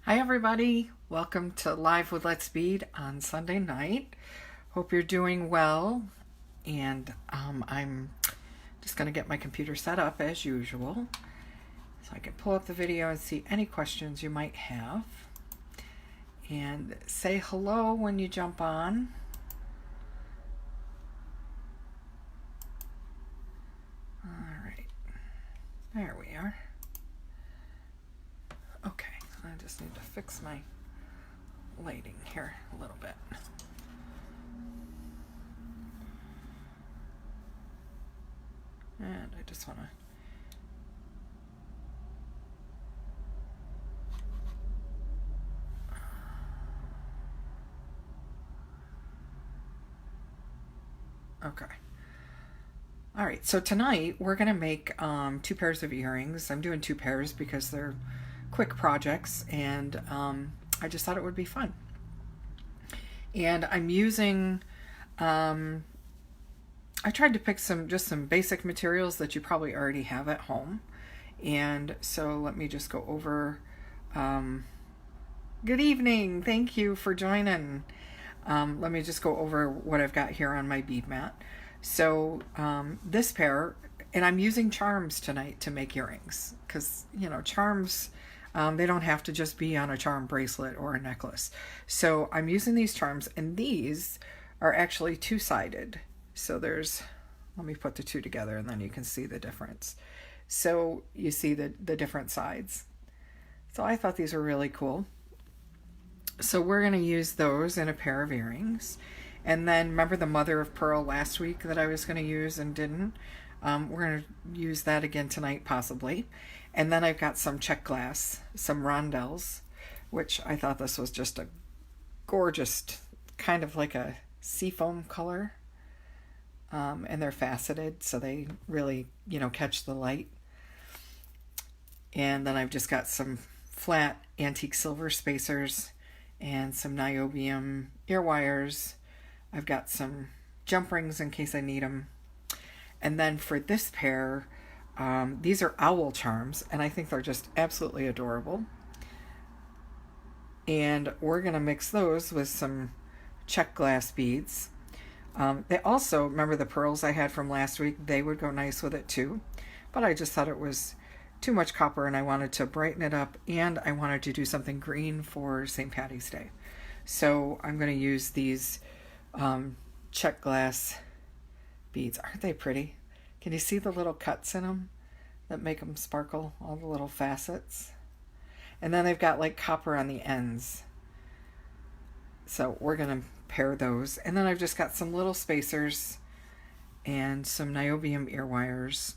Hi everybody, welcome to Live with Let's Bead on Sunday night. Hope you're doing well, and I'm just going to get my computer set up as usual so I can pull up the video and see any questions you might have. And say hello when you jump on. Alright, there we are. Okay. I just need to fix my lighting here a little bit. And I just want to... Okay. All right, so tonight we're going to make 2 pairs of earrings. I'm doing 2 pairs because they're quick projects, and I just thought it would be fun. And I'm using, I tried to pick some basic materials that you probably already have at home. And so let me just go over, good evening, thank you for joining. Let me just go over what I've got here on my bead mat. So this pair, and I'm using charms tonight to make earrings, because, you know, charms, they don't have to just be on a charm bracelet or a necklace. So I'm using these charms, and these are actually 2-sided. So there's, let me put the 2 together and then you can see the difference. So you see the different sides. So I thought these were really cool. So we're going to use those in a pair of earrings. And then remember the mother of pearl last week that I was going to use and didn't? We're going to use that again tonight possibly. And then I've got some Czech glass, some rondelles, which I thought this was just a gorgeous, kind of like a seafoam color. And they're faceted, so they really, catch the light. And then I've just got some flat antique silver spacers and some niobium ear wires. I've got some jump rings in case I need them. And then for this pair, these are owl charms, and I think they're just absolutely adorable. And we're going to mix those with some Czech glass beads. They also, remember the pearls I had from last week, they would go nice with it too. But I just thought it was too much copper, and I wanted to brighten it up, and I wanted to do something green for St. Patty's Day. So I'm going to use these Czech glass beads. Aren't they pretty? Can you see the little cuts in them that make them sparkle, all the little facets? And then they've got like copper on the ends. So we're going to pair those. And then I've just got some little spacers and some niobium ear wires.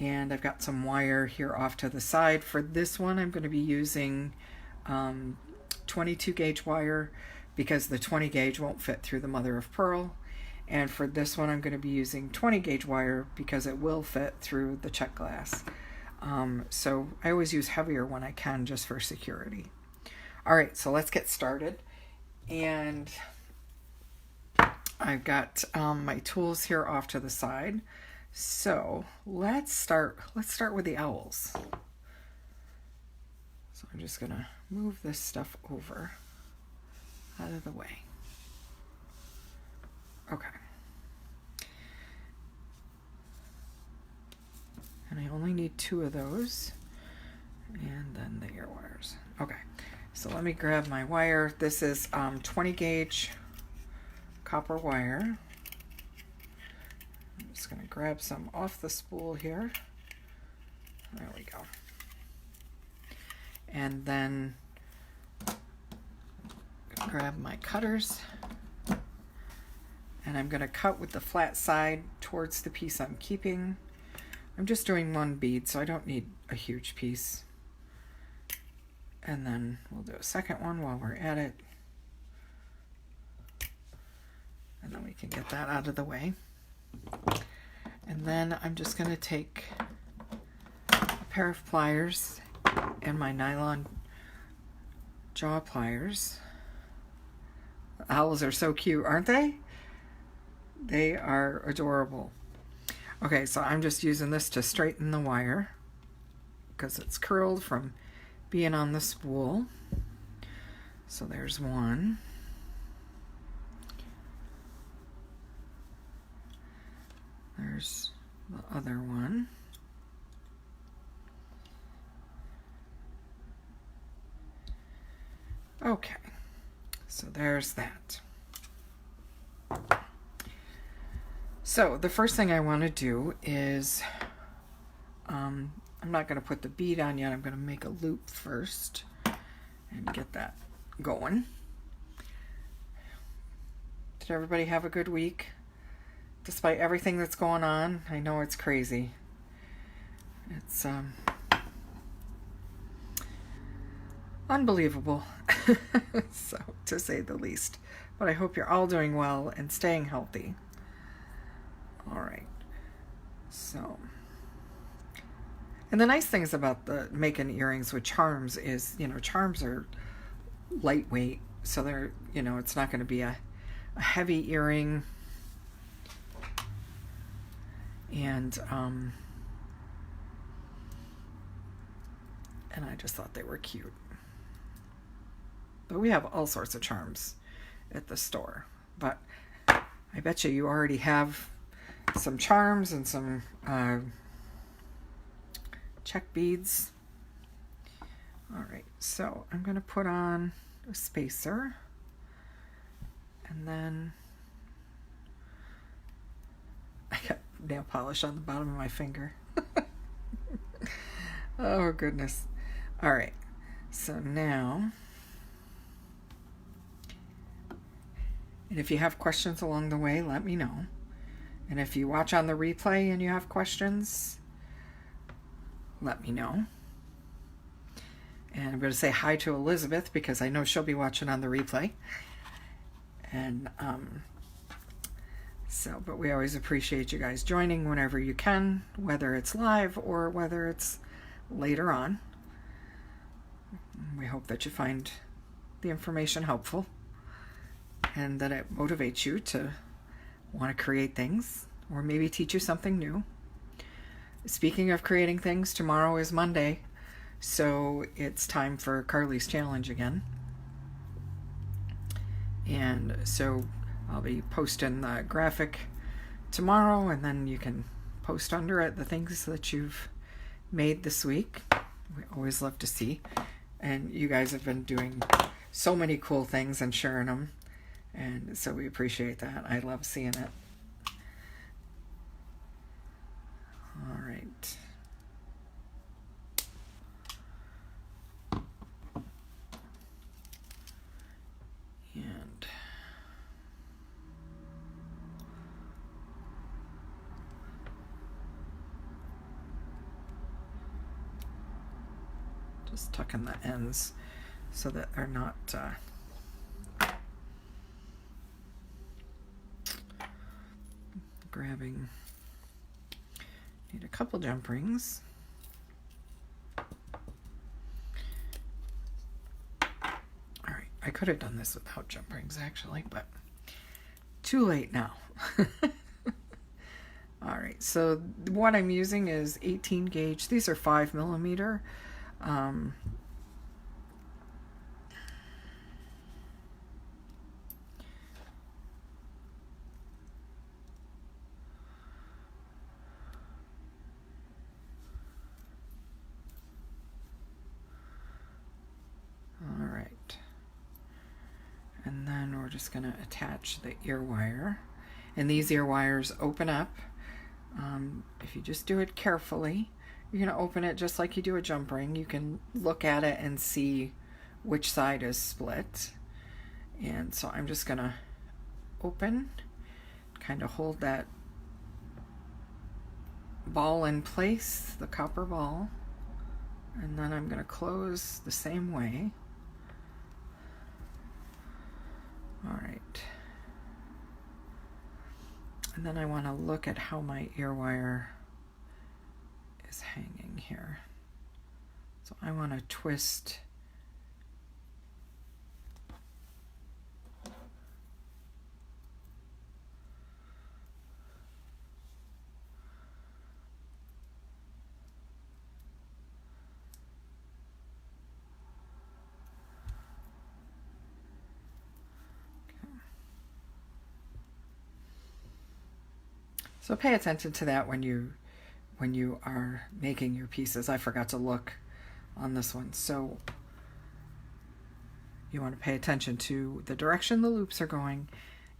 And I've got some wire here off to the side. For this one, I'm going to be using 22 gauge wire because the 20 gauge won't fit through the mother of pearl. And for this one, I'm going to be using 20 gauge wire because it will fit through the Czech glass. So I always use heavier when I can, just for security. All right, so let's get started. And I've got my tools here off to the side. So let's start with the owls. So I'm just going to move this stuff over out of the way. Okay. And I only need 2 of those. And then the ear wires. Okay. So let me grab my wire. This is 20 gauge copper wire. I'm just going to grab some off the spool here. There we go. And then grab my cutters. And I'm going to cut with the flat side towards the piece I'm keeping. I'm just doing 1 bead, so I don't need a huge piece. And then we'll do a second one while we're at it. And then we can get that out of the way. And then I'm just going to take a pair of pliers and my nylon jaw pliers. The owls are so cute, aren't they? They are adorable. Okay, so I'm just using this to straighten the wire because it's curled from being on the spool. So there's one. There's the other one. Okay, so there's that. So the first thing I want to do is, I'm not going to put the bead on yet. I'm going to make a loop first and get that going. Did everybody have a good week? Despite everything that's going on, I know it's crazy. It's unbelievable, so to say the least. But I hope you're all doing well and staying healthy. All right. So, and the nice things about the making earrings with charms is, charms are lightweight, so they're, it's not going to be a heavy earring. And I just thought they were cute. But we have all sorts of charms at the store. But I bet you already have some charms and some Czech beads. All right, so I'm going to put on a spacer. And then I got nail polish on the bottom of my finger. Oh, goodness. All right, so now, and if you have questions along the way, let me know. And if you watch on the replay and you have questions, let me know. And I'm going to say hi to Elizabeth because I know she'll be watching on the replay. And but we always appreciate you guys joining whenever you can, whether it's live or whether it's later on. We hope that you find the information helpful and that it motivates you to want to create things or maybe teach you something new. Speaking of creating things, tomorrow is Monday, so it's time for Carli's challenge again. And so I'll be posting the graphic tomorrow, and then you can post under it the things that you've made this week. We always love to see. And you guys have been doing so many cool things and sharing them. And so we appreciate that. I love seeing it. All right. And just tucking the ends so that they're not grabbing. Need a couple jump rings. All right, I could have done this without jump rings actually, but too late now. All right, so what I'm using is 18 gauge. These are 5 millimeter. All right, and then we're just going to attach the ear wire, and these ear wires open up. If you just do it carefully, you're going to open it just like you do a jump ring. You can look at it and see which side is split. And so I'm just going to open, kind of hold that ball in place, the copper ball, and then I'm going to close the same way. All right. And then I want to look at how my ear wire is hanging here. So I want to twist So pay attention to that when you are making your pieces. I forgot to look on this one. So you want to pay attention to the direction the loops are going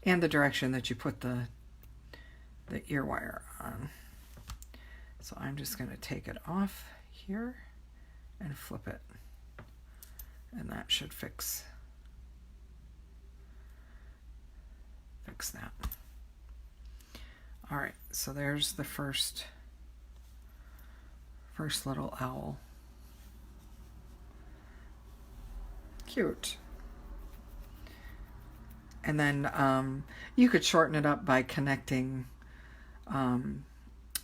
and the direction that you put the ear wire on. So I'm just going to take it off here and flip it. And that should fix that. All right, so there's the first little owl. Cute. And then you could shorten it up by connecting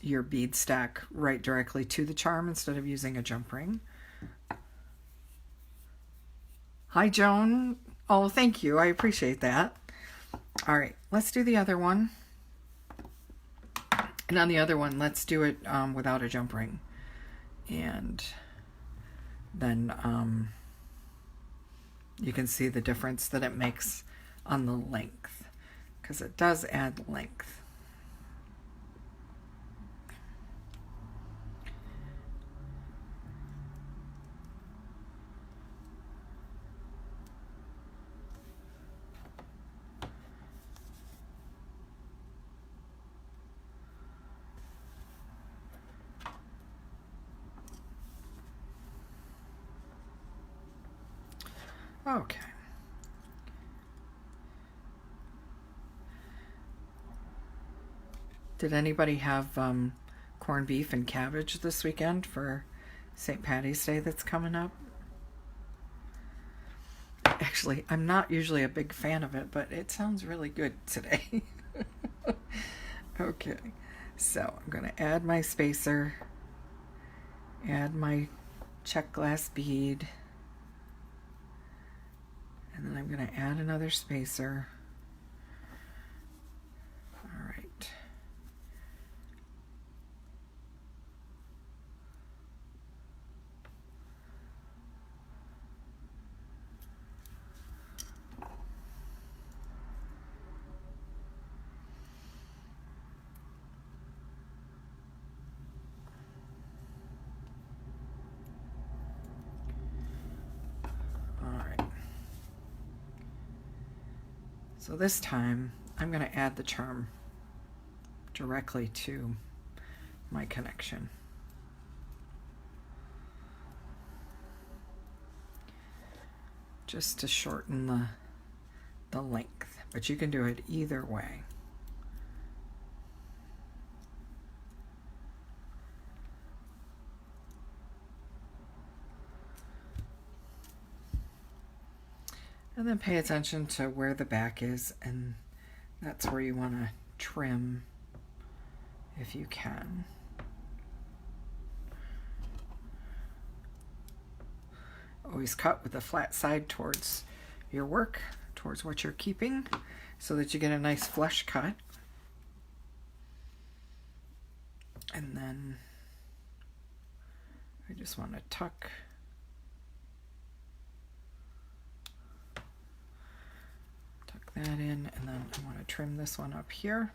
your bead stack right directly to the charm instead of using a jump ring. Hi, Joan. Oh, thank you. I appreciate that. All right, let's do the other one. And on the other one, let's do it without a jump ring. And then you can see the difference that it makes on the length, because it does add length. Okay. Did anybody have corned beef and cabbage this weekend for St. Patty's Day that's coming up? Actually, I'm not usually a big fan of it, but it sounds really good today. Okay, so I'm going to add my spacer, add my Czech glass bead, and then I'm going to add another spacer. All right. So this time I'm going to add the charm directly to my connection. Just to shorten the length, but you can do it either way. And then pay attention to where the back is, and that's where you want to trim if you can. Always cut with the flat side towards your work, towards what you're keeping, so that you get a nice flush cut. And then I just want to tuck that in, and then I want to trim this one up here.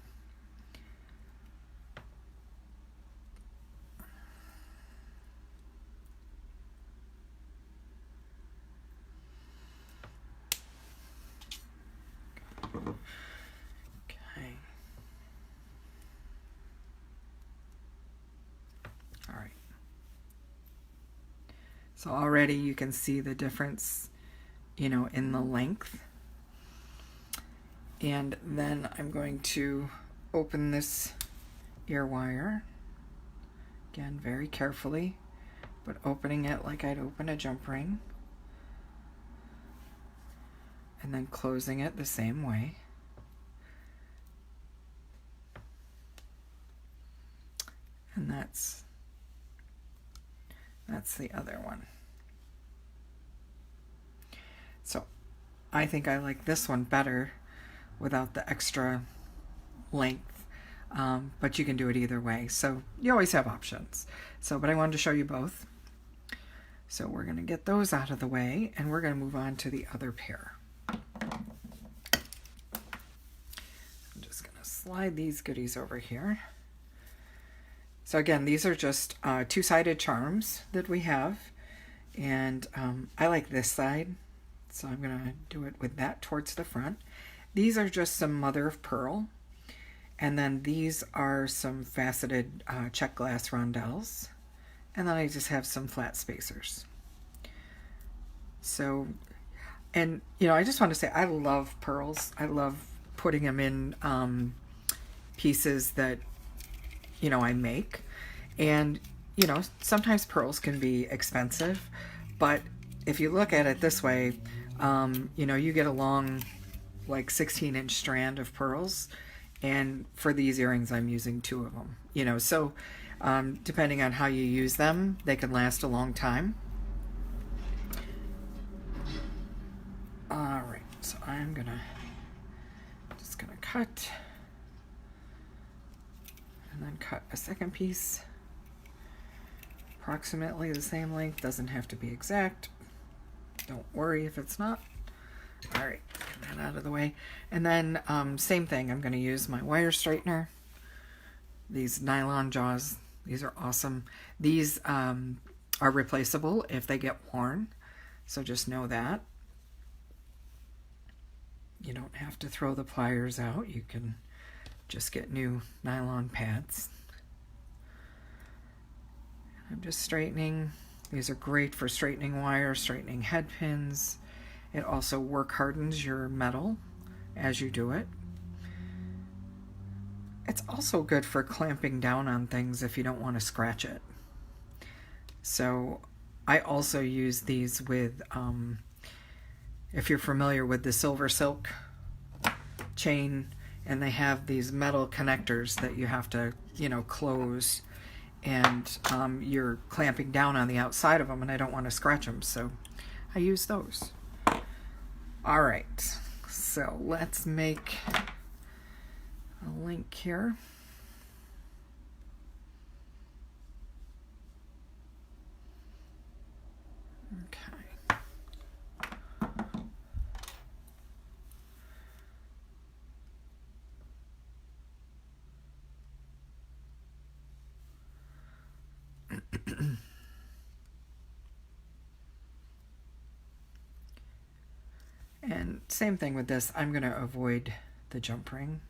Okay. All right. So already you can see the difference, in the length. And then I'm going to open this ear wire, again very carefully, but opening it like I'd open a jump ring, and then closing it the same way. And that's the other one. So I think I like this one better without the extra length, but you can do it either way. So you always have options. But I wanted to show you both. So we're going to get those out of the way, and we're going to move on to the other pair. I'm just going to slide these goodies over here. So again, these are just two-sided charms that we have. And I like this side, so I'm going to do it with that towards the front. These are just some mother of pearl. And then these are some faceted Czech glass rondelles. And then I just have some flat spacers. So, and I just want to say I love pearls. I love putting them in pieces that, I make. And, sometimes pearls can be expensive. But if you look at it this way, you get a long, like 16-inch strand of pearls. And for these earrings, I'm using 2 of them. So depending on how you use them, they can last a long time. All right, so I'm just gonna cut, and then cut a second piece, approximately the same length. Doesn't have to be exact. Don't worry if it's not. All right, get that out of the way. And then same thing, I'm going to use my wire straightener. These nylon jaws, these are awesome. These are replaceable if they get worn, so just know that. You don't have to throw the pliers out. You can just get new nylon pads. I'm just straightening. These are great for straightening wire, straightening head pins. It also work hardens your metal as you do it. It's also good for clamping down on things if you don't want to scratch it. So I also use these with, if you're familiar with the silver silk chain, and they have these metal connectors that you have to, close, and you're clamping down on the outside of them, and I don't want to scratch them, so I use those. All right, so let's make a link here. Okay. And same thing with this, I'm going to avoid the jump ring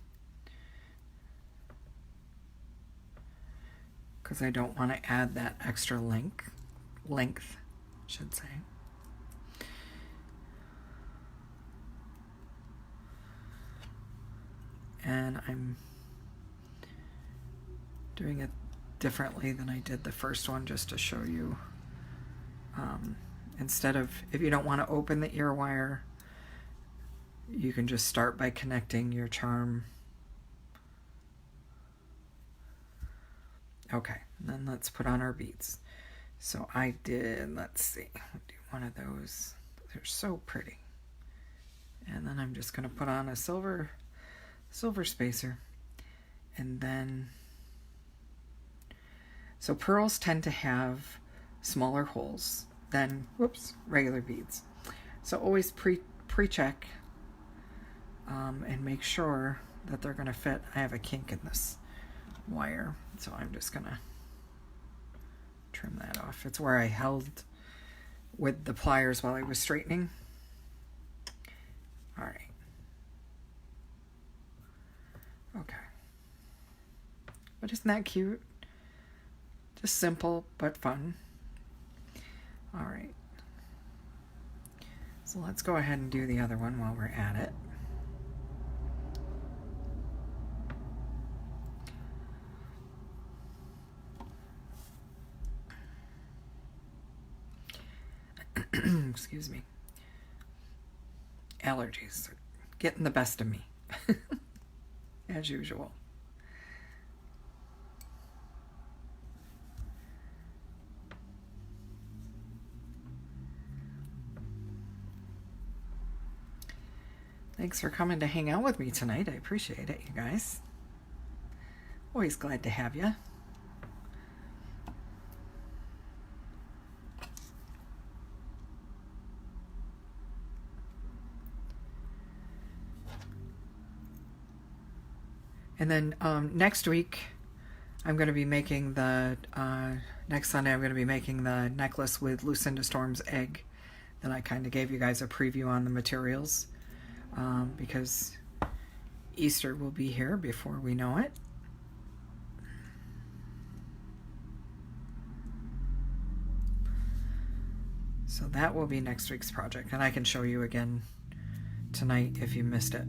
because I don't want to add that extra length, I should say. And I'm doing it differently than I did the first one, just to show you. Instead of, if you don't want to open the ear wire, you can just start by connecting your charm. Okay, and then let's put on our beads. So I did, let's see, I'll do one of those. They're so pretty. And then I'm just going to put on a silver spacer. And then, so pearls tend to have smaller holes than, regular beads. So always pre-check and make sure that they're going to fit. I have a kink in this wire, so I'm just going to trim that off. It's where I held with the pliers while I was straightening. All right. Okay. But isn't that cute? Just simple but fun. All right. So let's go ahead and do the other one while we're at it. Excuse me. Allergies are getting the best of me, as usual. Thanks for coming to hang out with me tonight. I appreciate it, you guys. Always glad to have you. And then next week, I'm going to be making the, next Sunday I'm going to be making the necklace with Lucinda Storm's egg that I kind of gave you guys a preview on the materials, because Easter will be here before we know it. So that will be next week's project, and I can show you again tonight if you missed it,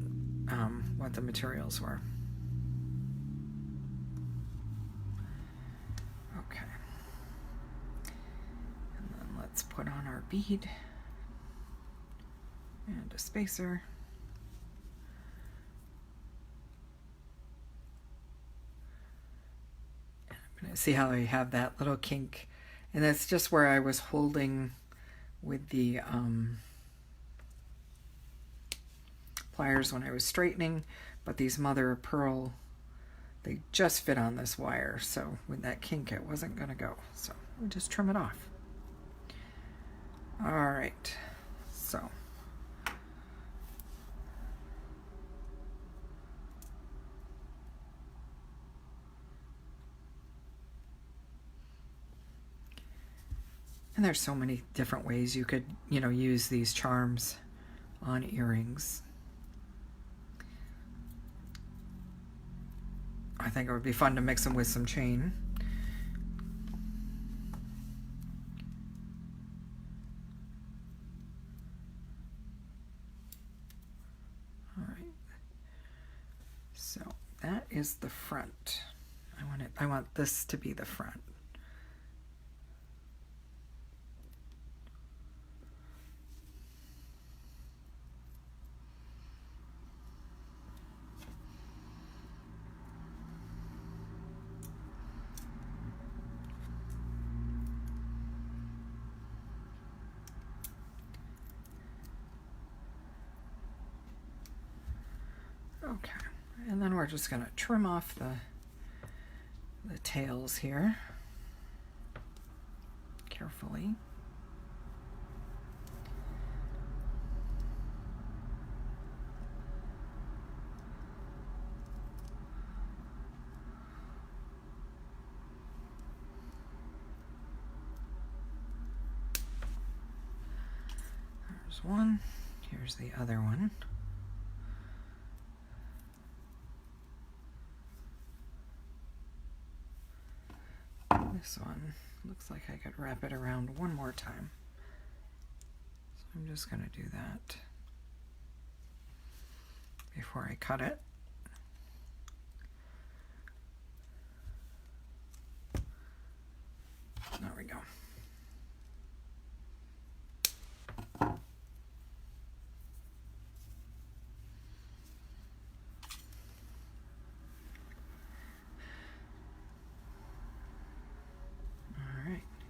what the materials were. Okay. And then let's put on our bead and a spacer. And I'm going to see how I have that little kink, and that's just where I was holding with the pliers when I was straightening, but these mother of pearl, they just fit on this wire, so with that kink it wasn't going to go, so we'll just trim it off. All right, so and there's so many different ways you could, use these charms on earrings. I think it would be fun to mix them with some chain. All right. So that is the front. I want this to be the front. Okay, and then we're just going to trim off the tails here carefully. There's one, here's the other one. This one looks like I could wrap it around one more time. So I'm just going to do that before I cut it. There we go.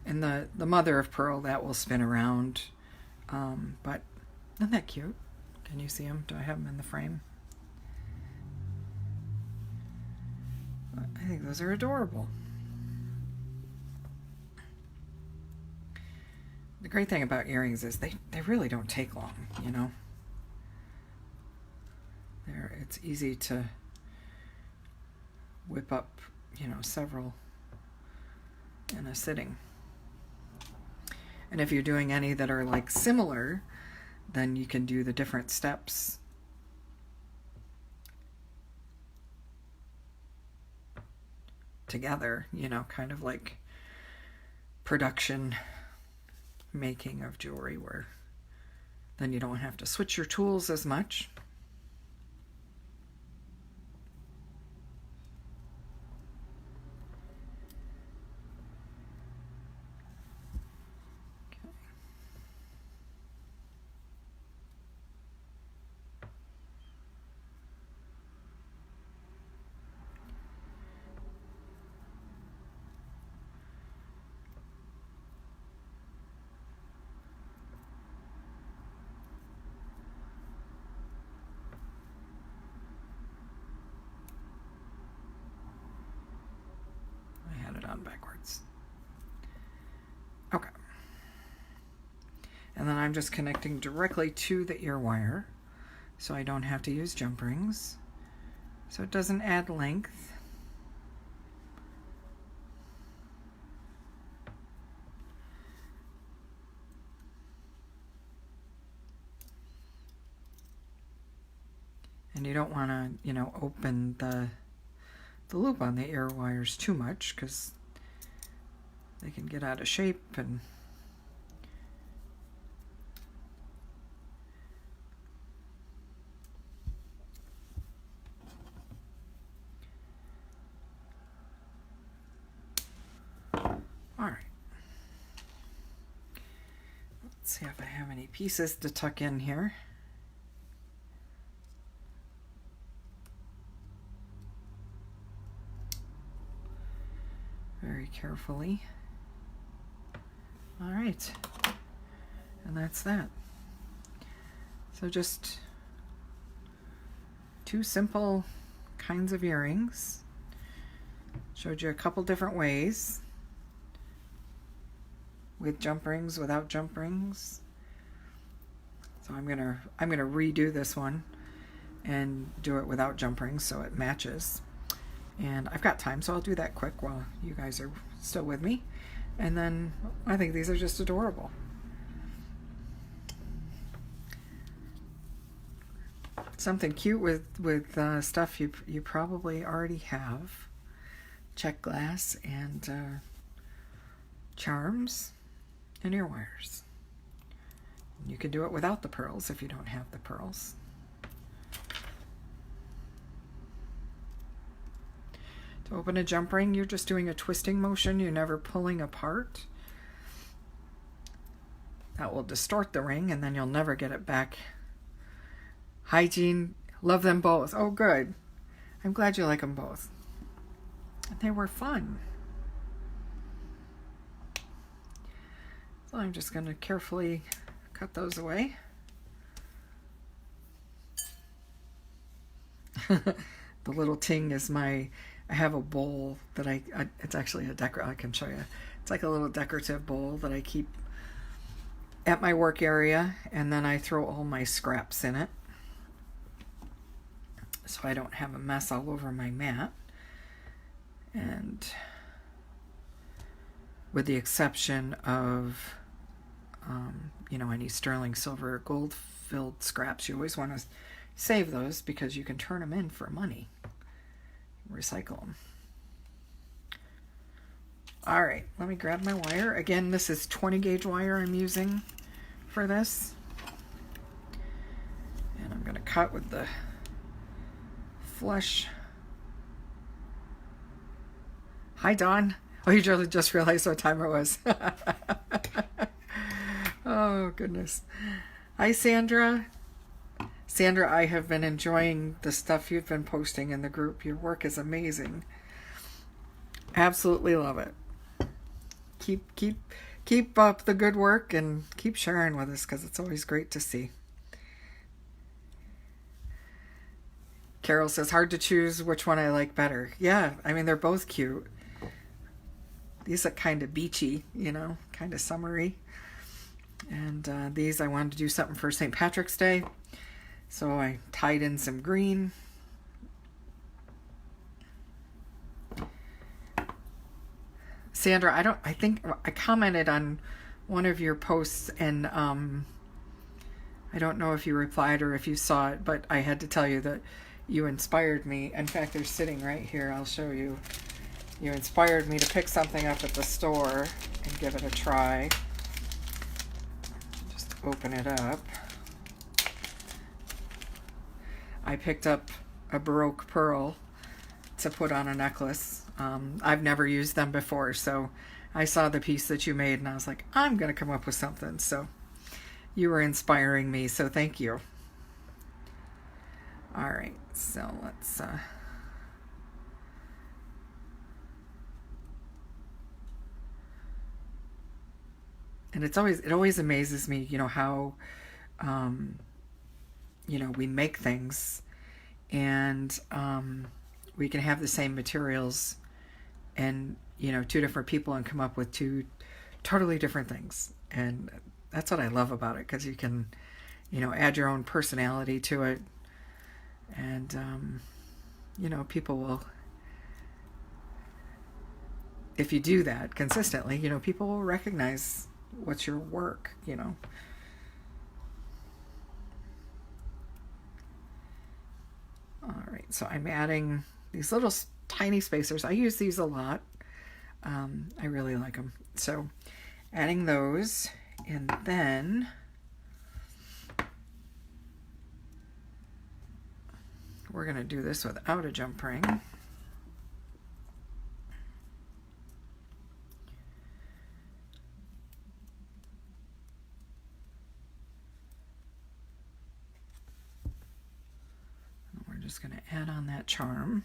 And the mother of pearl, that will spin around, but isn't that cute? Can you see them? Do I have them in the frame? I think those are adorable. The great thing about earrings is they really don't take long, It's easy to whip up, several in a sitting. And if you're doing any that are like similar, then you can do the different steps together, kind of like production making of jewelry, where then you don't have to switch your tools as much. Backwards. Okay. And then I'm just connecting directly to the ear wire, so I don't have to use jump rings, so it doesn't add length. And you don't want to, you know, open the loop on the ear wires too much, because they can get out of shape. And all right, let's see if I have any pieces to tuck in here. Very carefully. All right, and that's that. So just 2 simple kinds of earrings. Showed you a couple different ways, with jump rings, without jump rings. So I'm gonna redo this one and do it without jump rings so it matches. And I've got time, so I'll do that quick while you guys are still with me. And then I think these are just adorable. Something cute with stuff you probably already have. Czech glass and charms and ear wires. You can do it without the pearls if you don't have the pearls. To open a jump ring, you're just doing a twisting motion. You're never pulling apart. That will distort the ring, and then you'll never get it back. Hygiene, love them both. Oh, good. I'm glad you like them both. They were fun. So I'm just going to carefully cut those away. The little ting is I have a bowl that it's actually a I can show you. It's like a little decorative bowl that I keep at my work area, and then I throw all my scraps in it so I don't have a mess all over my mat. And with the exception of any sterling silver, gold filled scraps, you always want to save those because you can turn them in for money. Recycle them. All right, let me grab my wire. Again, this is 20 gauge wire I'm using for this. And I'm going to cut with the flush. Hi, Dawn. Oh, you just realized what time it was. Oh, goodness. Hi, Sandra. Sandra, I have been enjoying the stuff you've been posting in the group. Your work is amazing. Absolutely love it. Keep up the good work and keep sharing with us, because it's always great to see. Carol says, hard to choose which one I like better. Yeah, I mean, they're both cute. These are kind of beachy, kind of summery. And these I wanted to do something for St. Patrick's Day. So I tied in some green. Sandra, I think I commented on one of your posts, and I don't know if you replied or if you saw it, but I had to tell you that you inspired me. In fact, they're sitting right here. I'll show you. You inspired me to pick something up at the store and give it a try. Just open it up. I picked up a Baroque pearl to put on a necklace. I've never used them before, so I saw the piece that you made and I was like, I'm going to come up with something. So you were inspiring me, so thank you. All right, so let's and it always amazes me, how we make things, and we can have the same materials and 2 different people and come up with 2 totally different things. And that's what I love about it, because you can add your own personality to it, and people will, if you do that consistently, people will recognize what's your work. All right, so I'm adding these little tiny spacers. I use these a lot. I really like them. So adding those, and then we're going to do this without a jump ring. We're just going to add on that charm.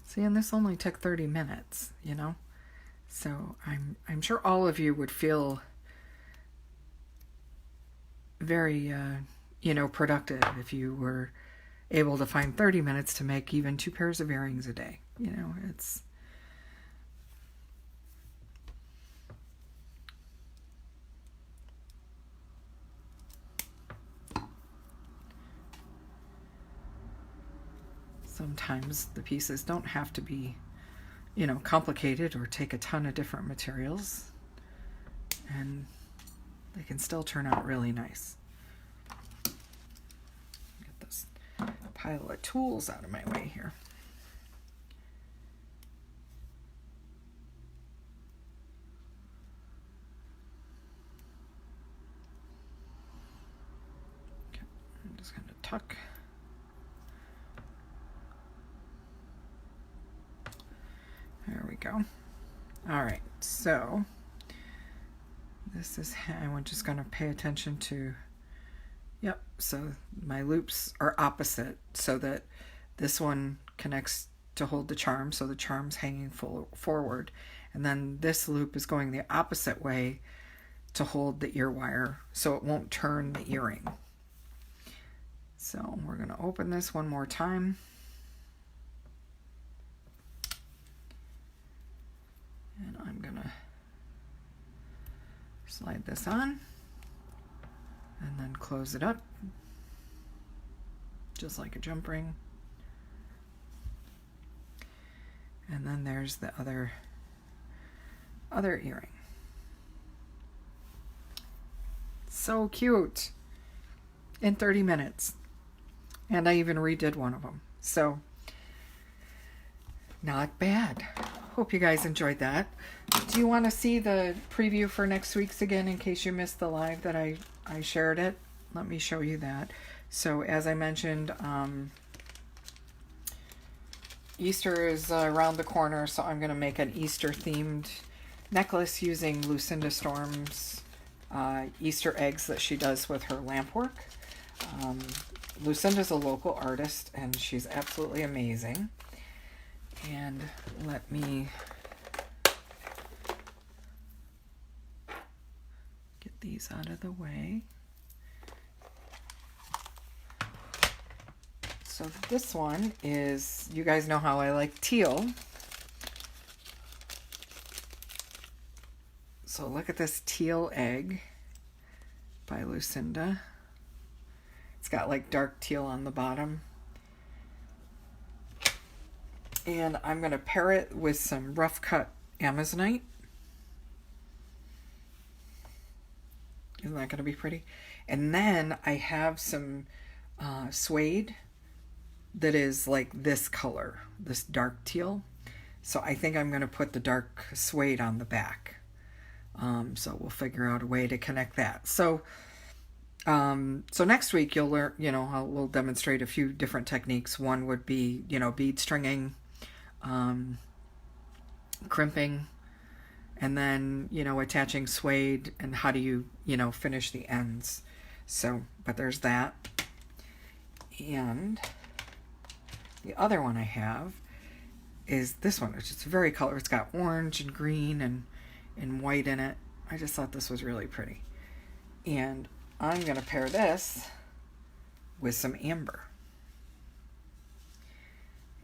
See, and this only took 30 minutes, you know? So I'm sure all of you would feel very, productive if you were able to find 30 minutes to make even 2 pairs of earrings a day. You know, it's... Sometimes the pieces don't have to be, complicated or take a ton of different materials, and they can still turn out really nice. Get this pile of tools out of my way here. Okay, I'm just going to tuck. There we go. All right, so this is how I'm just going to pay attention to, yep, so my loops are opposite so that this one connects to hold the charm, so the charm's hanging forward, and then this loop is going the opposite way to hold the ear wire so it won't turn the earring. So we're going to open this one more time. And I'm going to slide this on and then close it up just like a jump ring. And then there's the other earring. So cute. In 30 minutes. And I even redid one of them. So not bad. Hope you guys enjoyed that. Do you want to see the preview for next week's again in case you missed the live that I shared it? Let me show you that. So as I mentioned, Easter is around the corner, so I'm going to make an Easter themed necklace using Lucinda Storm's Easter eggs that she does with her lamp work. Lucinda's a local artist and she's absolutely amazing. And let me get these out of the way. So this one is, you guys know how I like teal. So look at this teal egg by Lucinda. It's got like dark teal on the bottom. And I'm going to pair it with some rough cut Amazonite. Isn't that going to be pretty? And then I have some suede that is like this color, this dark teal. So I think I'm going to put the dark suede on the back. So we'll figure out a way to connect that. So next week you'll learn, we'll demonstrate a few different techniques. One would be, bead stringing, crimping, and then, attaching suede, and how do you, finish the ends. So, but there's that. And the other one I have is this one, which is very colorful. It's got orange and green and white in it. I just thought this was really pretty. And I'm going to pair this with some amber.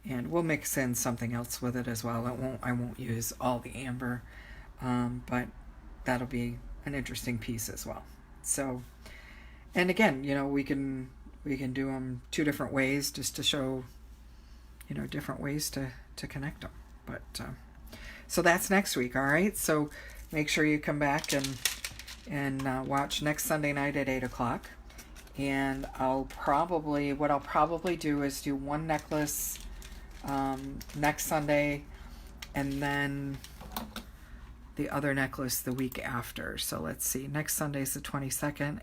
And we'll mix in something else with it as well. I won't use all the amber, but that'll be an interesting piece as well. So, and again, we can we can do them 2 different ways just to show, you know, different ways to connect them. But so that's next week, all right? So make sure you come back and watch next Sunday night at 8 o'clock. And what I'll probably do is do one necklace next Sunday, and then the other necklace the week after. So let's see, next Sunday is the 22nd.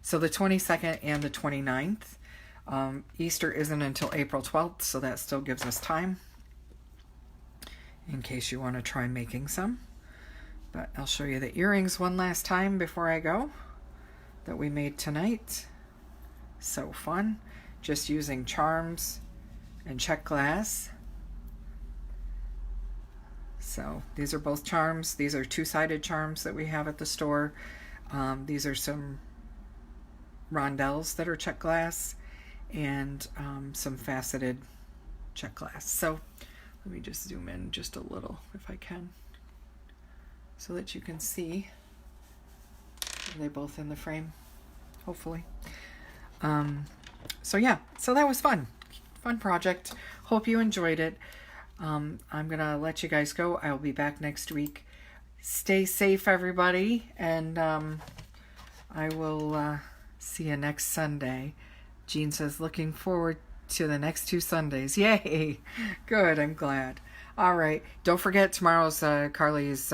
So the 22nd and the 29th. Easter isn't until April 12th, so that still gives us time in case you want to try making some. But I'll show you the earrings one last time before I go that we made tonight. So fun. Just using charms and Czech glass. So these are both charms. These are 2-sided charms that we have at the store. These are some rondelles that are Czech glass, and some faceted Czech glass. So let me just zoom in just a little if I can, so that you can see. Are they both in the frame? Hopefully. So yeah, so that was fun project. Hope you enjoyed it. I'm gonna let you guys go. I'll be back next week. Stay safe, everybody, and I will see you next Sunday. Jean says, looking forward to the next 2 Sundays. Yay! Good, I'm glad. All right, don't forget tomorrow's Carli's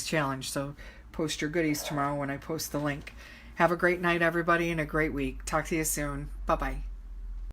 challenge, so post your goodies tomorrow when I post the link. Have a great night, everybody, and a great week. Talk to you soon. Bye-bye.